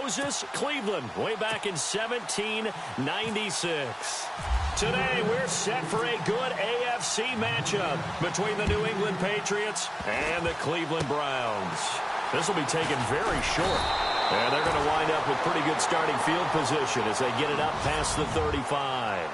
Moses, Cleveland, way back in 1796. Today, we're set for a good AFC matchup between the New England Patriots and the Cleveland Browns. This will be taken very short. And they're going to wind up with pretty good starting field position as they get it up past the 35.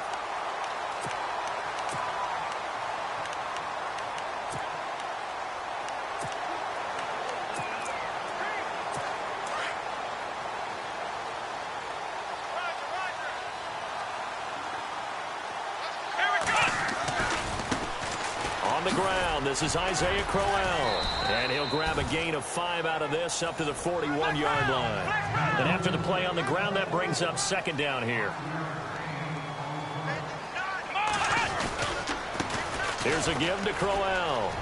This is Isaiah Crowell, and he'll grab a gain of 5 out of this up to the 41-yard line. And after the play on the ground, that brings up second down here. Here's a give to Crowell.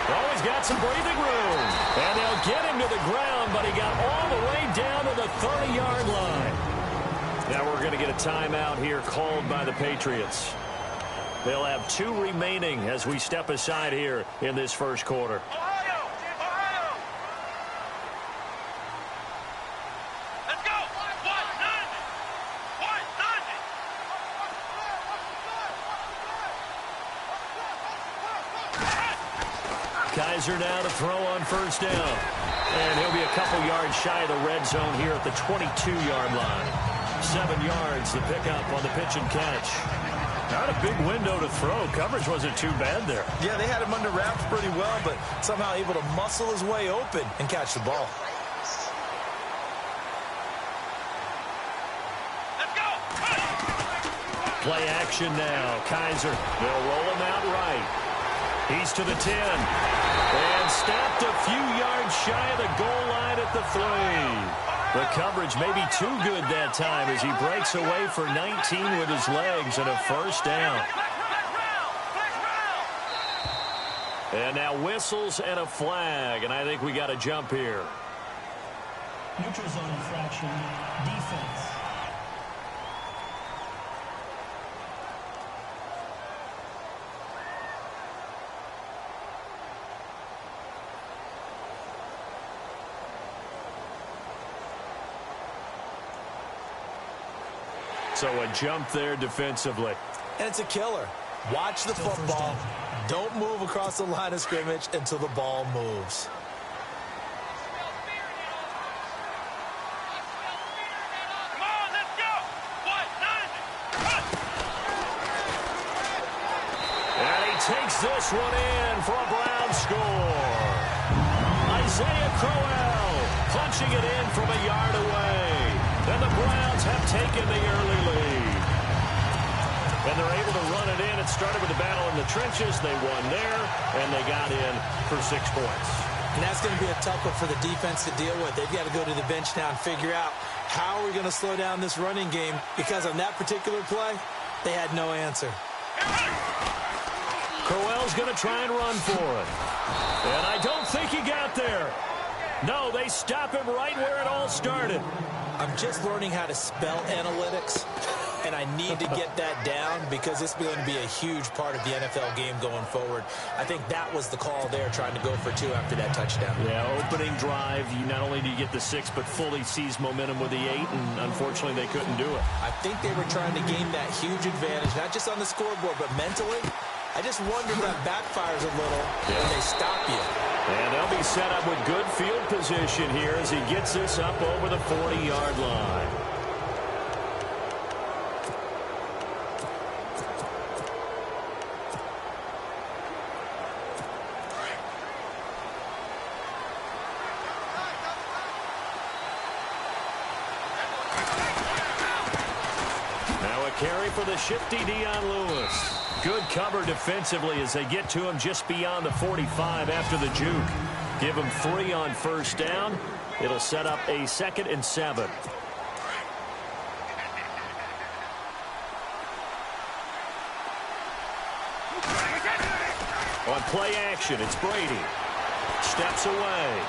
Oh, he's got some breathing room. And they'll get him to the ground, but he got all the way down to the 30-yard line. Now we're going to get a timeout here called by the Patriots. They'll have 2 remaining as we step aside here in this first quarter. Ohio! Let's go! Kaiser now to throw on first down. And he'll be a couple yards shy of the red zone here at the 22-yard line. 7 yards the pickup on the pitch and catch. Not a big window to throw. Coverage wasn't too bad there. Yeah, they had him under wraps pretty well, but somehow able to muscle his way open and catch the ball. Let's go! Play action now. Kaiser, they'll roll him out right. He's to the 10. And stopped a few yards shy of the goal line at the 3. The coverage may be too good that time as he breaks away for 19 with his legs and a first down. And now whistles and a flag, and I think we got a jump here. Neutral zone infraction, defense. So a jump there defensively. And it's a killer. Watch the football. Don't move across the line of scrimmage until the ball moves. Come on, let's go! And he takes this one in for a Brown score. Isaiah Crowell punching it in from a yard away. And the Browns have taken the early lead. And they're able to run it in. It started with a battle in the trenches. They won there, and they got in for 6 points. And that's going to be a tough one for the defense to deal with. They've got to go to the bench now and figure out how are we going to slow down this running game, because on that particular play, they had no answer. Crowell's going to try and run for it. And I don't think he got there. No, they stop him right where it all started. I'm just learning how to spell analytics, and I need to get that down because it's going to be a huge part of the NFL game going forward. I think that was the call there, trying to go for 2 after that touchdown. Yeah, opening drive, you not only do you get the 6, but fully seize momentum with the 8, and unfortunately they couldn't do it. I think they were trying to gain that huge advantage, not just on the scoreboard, but mentally. I just wonder if that backfires a little when they stop you. And they'll be set up with good field position here as he gets this up over the 40-yard line. Now a carry for the shifty Dion Lewis. Good cover defensively as they get to him just beyond the 45 after the juke. Give him 3 on first down. It'll set up a 2nd and 7. On play action, it's Brady. Steps away.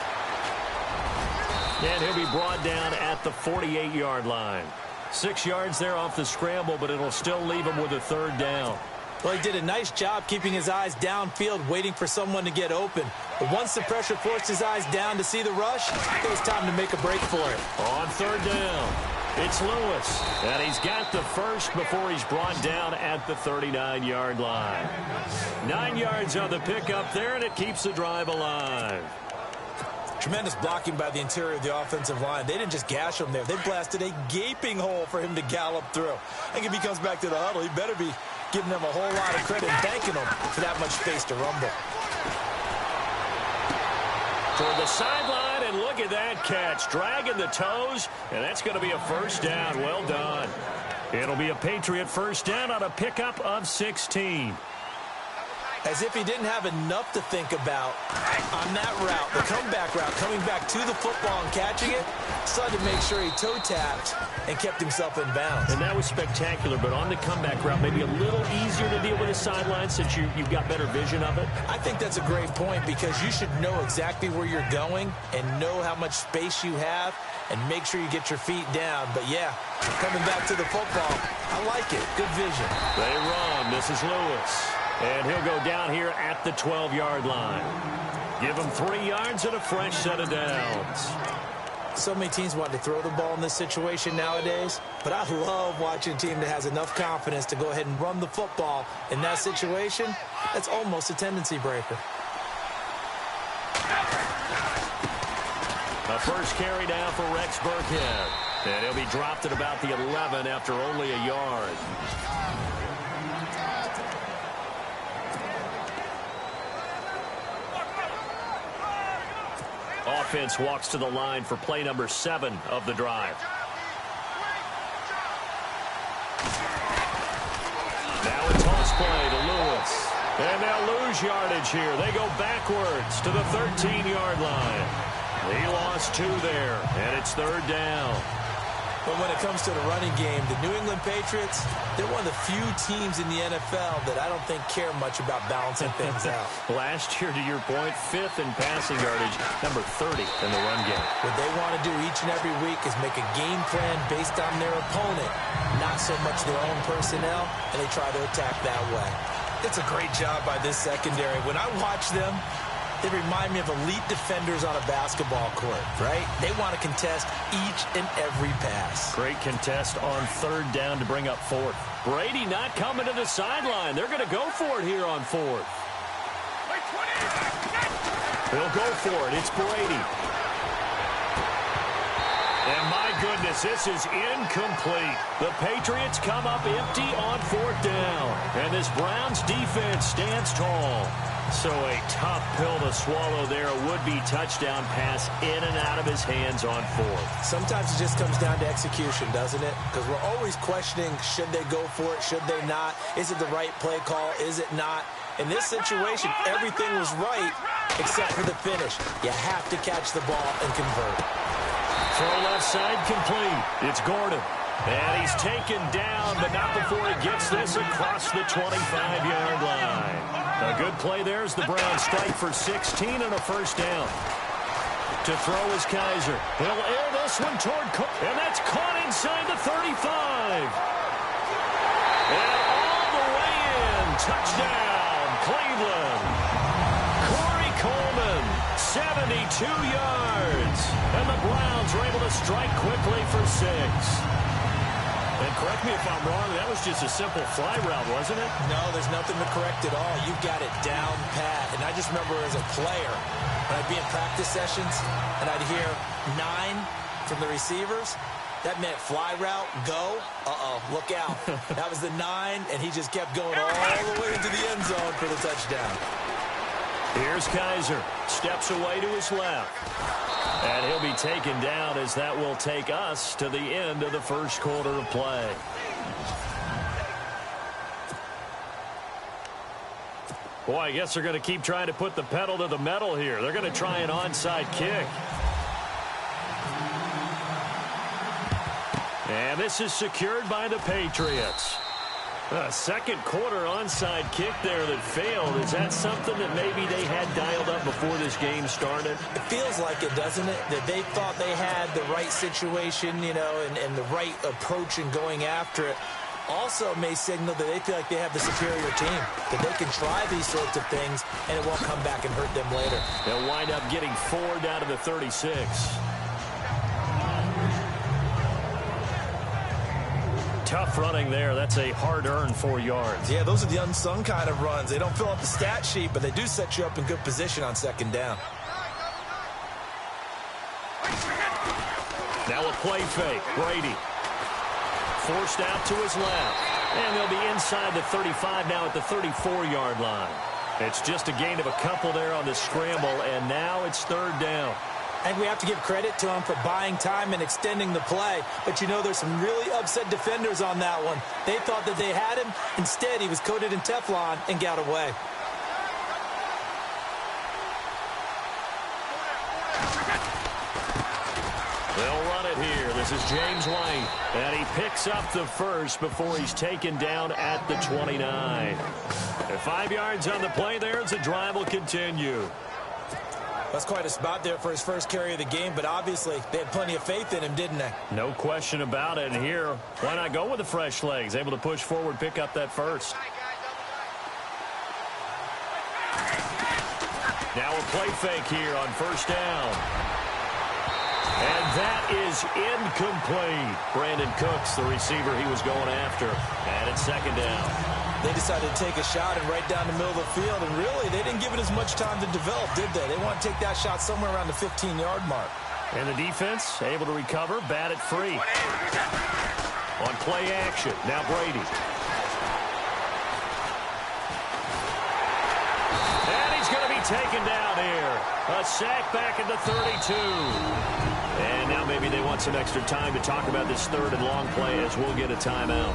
And he'll be brought down at the 48-yard line. 6 yards there off the scramble, but it'll still leave him with a 3rd down. Well, he did a nice job keeping his eyes downfield, waiting for someone to get open. But once the pressure forced his eyes down to see the rush, it was time to make a break for it. On third down, it's Lewis. And he's got the first before he's brought down at the 39-yard line. 9 yards on the pickup there, and it keeps the drive alive. Tremendous blocking by the interior of the offensive line. They didn't just gash him there. They blasted a gaping hole for him to gallop through. I think if he comes back to the huddle, he better be giving them a whole lot of credit, thanking them for that much space to rumble. Toward the sideline, and look at that catch. Dragging the toes, and that's going to be a first down. Well done. It'll be a Patriot first down on a pickup of 16. As if he didn't have enough to think about on that route, the comeback route, coming back to the football and catching it, decided to make sure he toe-tapped and kept himself in bounds. And that was spectacular, but on the comeback route, maybe a little easier to deal with the sideline since you've got better vision of it. I think that's a great point because you should know exactly where you're going and know how much space you have and make sure you get your feet down. But, yeah, coming back to the football, I like it. Good vision. They run. This is Lewis. And he'll go down here at the 12-yard line. Give him 3 yards and a fresh set of downs. So many teams want to throw the ball in this situation nowadays, but I love watching a team that has enough confidence to go ahead and run the football in that situation. That's almost a tendency breaker. A first carry down for Rex Burkhead. And he'll be dropped at about the 11 after only a yard. Offense walks to the line for play number 7 of the drive. Now a toss play to Lewis. And they'll lose yardage here. They go backwards to the 13-yard line. He lost 2 there, and it's third down. But when it comes to the running game, the New England Patriots, they're one of the few teams in the NFL that I don't think care much about balancing things out. Last year, to your point, 5th in passing yardage, number 30 in the run game. What they want to do each and every week is make a game plan based on their opponent, not so much their own personnel, and they try to attack that way. It's a great job by this secondary. When I watch them, they remind me of elite defenders on a basketball court, right? They want to contest each and every pass. Great contest on third down to bring up 4th. Brady not coming to the sideline. They're going to go for it here on 4th. They'll go for it. It's Brady. And my goodness, this is incomplete. The Patriots come up empty on 4th down. And this Browns defense stands tall. So a tough pill to swallow there. A would-be touchdown pass in and out of his hands on 4th. Sometimes it just comes down to execution, doesn't it? Because we're always questioning, should they go for it, should they not? Is it the right play call, is it not? In this situation, everything was right except for the finish. You have to catch the ball and convert. Throw left side complete. It's Gordon. And he's taken down, but not before he gets this across the 25-yard line. A good play there as the Browns strike for 16 and a first down. To throw is Kaiser. He'll air this one toward Cook, and that's caught inside the 35. And all the way in. Touchdown, Cleveland. Corey Coleman, 72 yards. And the Browns are able to strike quickly for 6. And correct me if I'm wrong, that was just a simple fly route, wasn't it? No, there's nothing to correct at all. You've got it down pat. And I just remember as a player, when I'd be in practice sessions and I'd hear 9 from the receivers, that meant fly route, go, look out. That was the 9, and he just kept going all the way into the end zone for the touchdown. Here's Kaiser. Steps away to his left. And he'll be taken down as that will take us to the end of the first quarter of play. Boy, I guess they're going to keep trying to put the pedal to the metal here. They're going to try an onside kick. And this is secured by the Patriots. A second quarter onside kick there that failed. Is that something that maybe they had dialed up before this game started? It feels like it, doesn't it? That they thought they had the right situation, you know, and the right approach in going after it. also may signal that they feel like they have the superior team, that they can try these sorts of things, and it won't come back and hurt them later. They'll wind up getting 4 down to the 36. Tough running there. That's a hard-earned 4 yards. Yeah, those are the unsung kind of runs. They don't fill up the stat sheet, but they do set you up in good position on second down. Now a play fake. Brady forced out to his left. And they'll be inside the 35 now at the 34-yard line. It's just a gain of a couple there on the scramble, and now it's 3rd down. I think we have to give credit to him for buying time and extending the play. But, you know, there's some really upset defenders on that one. They thought that they had him. Instead, he was coated in Teflon and got away. They'll run it here. This is James White. And he picks up the first before he's taken down at the 29. And 5 yards on the play there as the drive will continue. That's quite a spot there for his first carry of the game, but obviously they had plenty of faith in him, didn't they? No question about it. And here, why not go with the fresh legs? Able to push forward, pick up that first. Now a play fake here on 1st down. And that is incomplete. Brandon Cooks, the receiver he was going after. And it's 2nd down. They decided to take a shot and right down the middle of the field, and really, they didn't give it as much time to develop, did they? They want to take that shot somewhere around the 15-yard mark. And the defense able to recover, bat it free. On play action, now Brady. And he's going to be taken down here. A sack back at the 32. And now maybe they want some extra time to talk about this 3rd and long play as we'll get a timeout.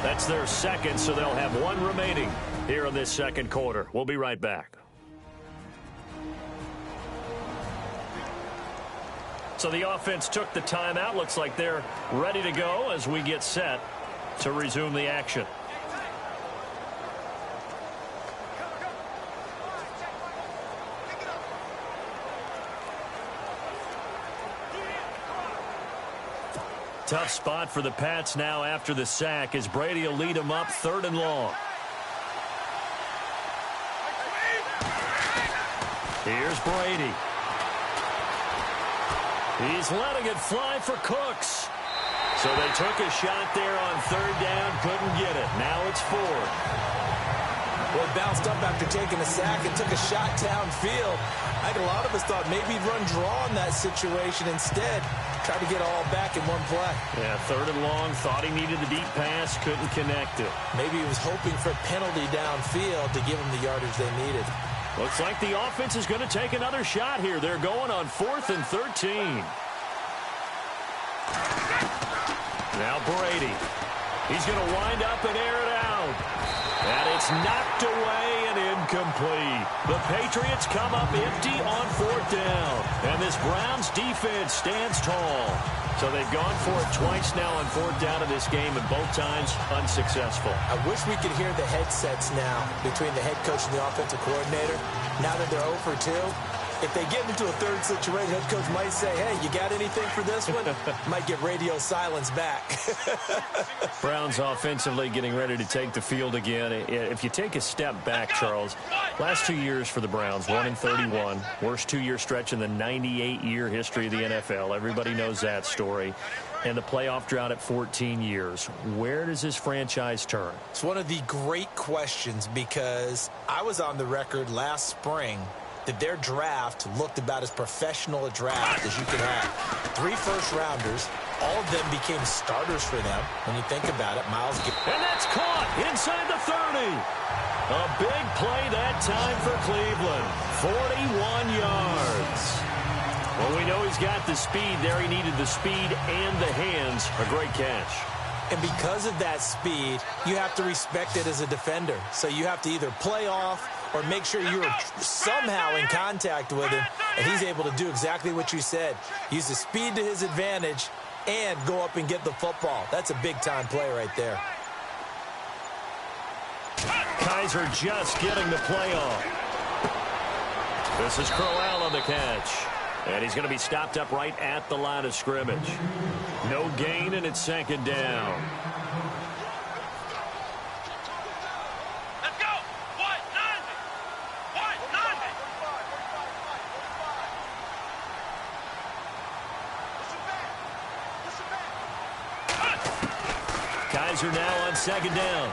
That's their second, so they'll have 1 remaining here in this 2nd quarter. We'll be right back. So the offense took the timeout. Looks like they're ready to go as we get set to resume the action. Tough spot for the Pats now after the sack as Brady will lead them up 3rd and long. Here's Brady. He's letting it fly for Cooks. So they took a shot there on 3rd down, couldn't get it. Now it's 4th. Well, he bounced up after taking a sack and took a shot downfield. I think a lot of us thought maybe he'd run draw in that situation instead. Tried to get it all back in one play. Yeah, 3rd and long. Thought he needed the deep pass. Couldn't connect it. Maybe he was hoping for a penalty downfield to give him the yardage they needed. Looks like the offense is going to take another shot here. They're going on 4th and 13. Now Brady. He's going to wind up and air it out. And it's knocked away and incomplete. The Patriots come up empty on 4th down. And this Browns defense stands tall. So they've gone for it twice now on 4th down in this game, and both times unsuccessful. I wish we could hear the headsets now between the head coach and the offensive coordinator. Now that they're 0 for 2, if they get into a 3rd situation, head coach might say, hey, you got anything for this one? Might get radio silence back. Browns offensively getting ready to take the field again. If you take a step back, Charles, last 2 years for the Browns, 1-31, worst 2-year stretch in the 98-year history of the NFL. Everybody knows that story. And the playoff drought at 14 years. Where does this franchise turn? It's one of the great questions because I was on the record last spring that their draft looked about as professional a draft as you could have. 3 first-rounders. All of them became starters for them when you think about it. Myles Garrett. And that's caught inside the 30. A big play that time for Cleveland. 41 yards. Well, we know he's got the speed there. He needed the speed and the hands. A great catch. And because of that speed, you have to respect it as a defender. So you have to either play off or make sure you're somehow in contact with him, and he's able to do exactly what you said. Use the speed to his advantage and go up and get the football. That's a big-time play right there. Kaiser just getting the play off. This is Crowell on the catch. And he's going to be stopped up right at the line of scrimmage. No gain, and it's 2nd down. Browns are now on second down.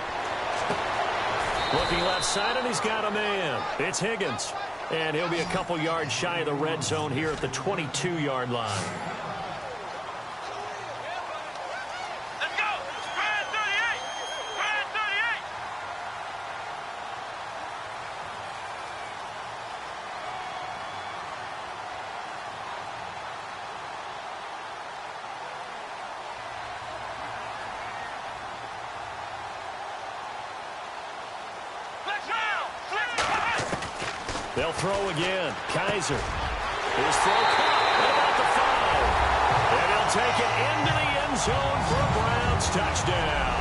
Looking left side, and he's got a man. It's Higgins. And he'll be a couple yards shy of the red zone here at the 22-yard line. Let's go. Brand 38. Brand 38. Flex now. Flex pass. They'll throw again. Kaiser. His throw caught. What about the foul? And he'll take it into the end zone for a Browns touchdown.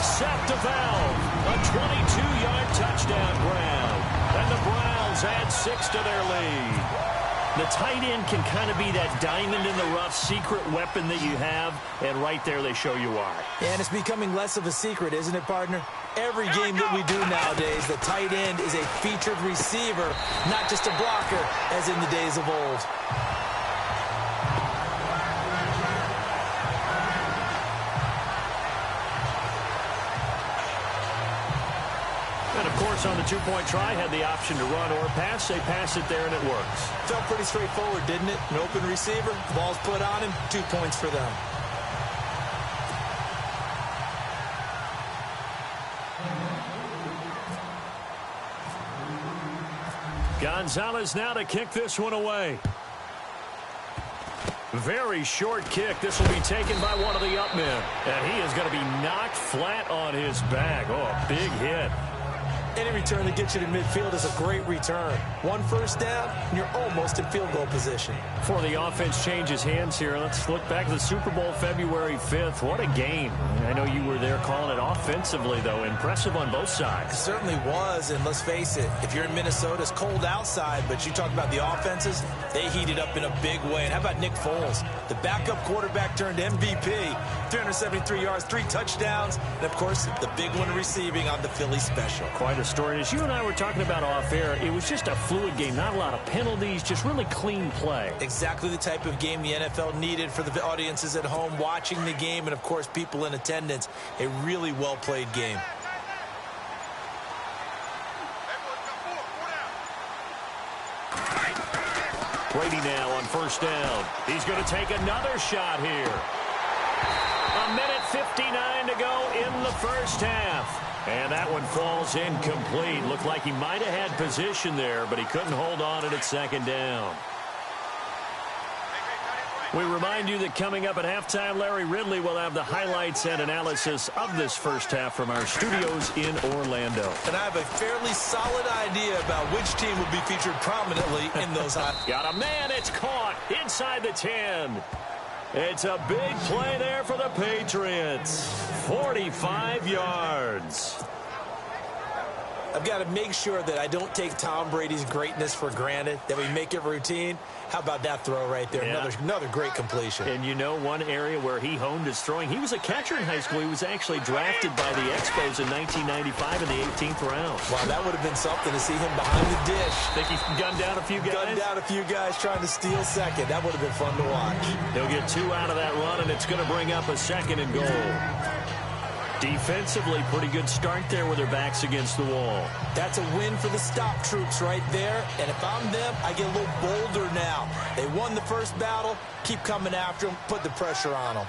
Seth DeValve, a 22-yard touchdown grab. And the Browns add 6 to their lead. The tight end can kind of be that diamond in the rough secret weapon that you have, and right there they show you why. And it's becoming less of a secret, isn't it, partner? Every game that we do nowadays, the tight end is a featured receiver, not just a blocker, as in the days of old. And, of course, on the two-point try, had the option to run or pass. They pass it there, and it works. Felt pretty straightforward, didn't it? An open receiver, ball's put on him, 2 points for them. Gonzalez now to kick this one away. Very short kick. This will be taken by one of the up men. And he is going to be knocked flat on his back. Oh, a big hit. Any return that gets you to midfield is a great return. 1 first down, and you're almost in field goal position. Before the offense changes hands here, let's look back to the Super Bowl February 5th. What a game. I know you were there calling it offensively, though. Impressive on both sides. It certainly was, and let's face it, if you're in Minnesota, it's cold outside, but you talk about the offenses, they heated up in a big way. And how about Nick Foles? The backup quarterback turned MVP, 373 yards, 3 touchdowns, and, of course, the big one receiving on the Philly special. Quite a story. As you and I were talking about off air, it was just a fluid game. Not a lot of penalties, just really clean play. Exactly the type of game the NFL needed for the audiences at home watching the game and, of course, people in attendance. A really well-played game. Brady now on first down. He's going to take another shot here. 1:59 to go in the first half. And that one falls incomplete. Looked like he might have had position there, but he couldn't hold on it at second down. We remind you that coming up at halftime, Larry Ridley will have the highlights and analysis of this first half from our studios in Orlando. And I have a fairly solid idea about which team will be featured prominently in those highlights. Got a man, it's caught inside the 10. It's a big play there for the Patriots. 45 yards. I've got to make sure that I don't take Tom Brady's greatness for granted, that we make it routine. How about that throw right there? Yeah. Another great completion. And you know one area where he honed his throwing, he was a catcher in high school. He was actually drafted by the Expos in 1995 in the 18th round. Wow, that would have been something to see him behind the dish. Think he gunned down a few guys? Gunned down a few guys trying to steal second. That would have been fun to watch. He'll get 2 out of that run, and it's going to bring up a second and goal. Defensively, pretty good start there with their backs against the wall. That's a win for the stop troops right there. And if I'm them, I get a little bolder now. They won the first battle. Keep coming after them. Put the pressure on them.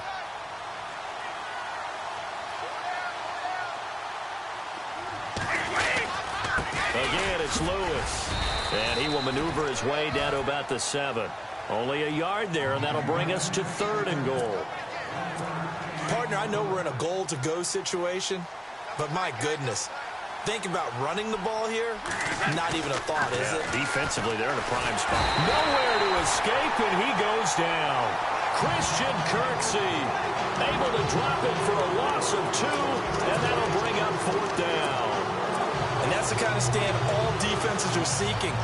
Again, it's Lewis. And he will maneuver his way down to about the 7. Only a yard there, and that'll bring us to 3rd and goal. Partner, I know we're in a goal-to-go situation, but my goodness, think about running the ball here. Not even a thought, is it? Defensively, they're in a prime spot. Nowhere to escape, and he goes down. Christian Kirksey able to drop it for a loss of 2, and that'll bring up 4th down. And that's the kind of stand all defenses are seeking.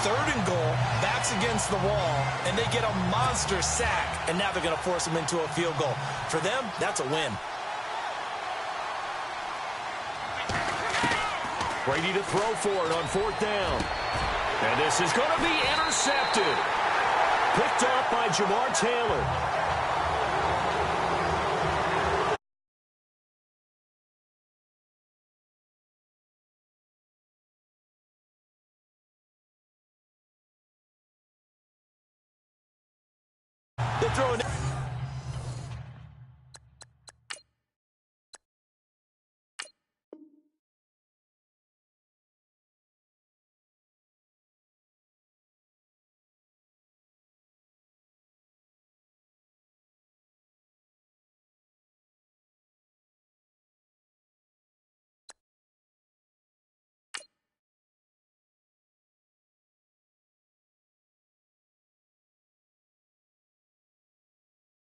3rd and goal, backs against the wall, and they get a monster sack, and now they're going to force them into a field goal. For them, that's a win. Brady to throw for it on 4th down. And this is going to be intercepted. Picked up by Jamar Taylor. throwing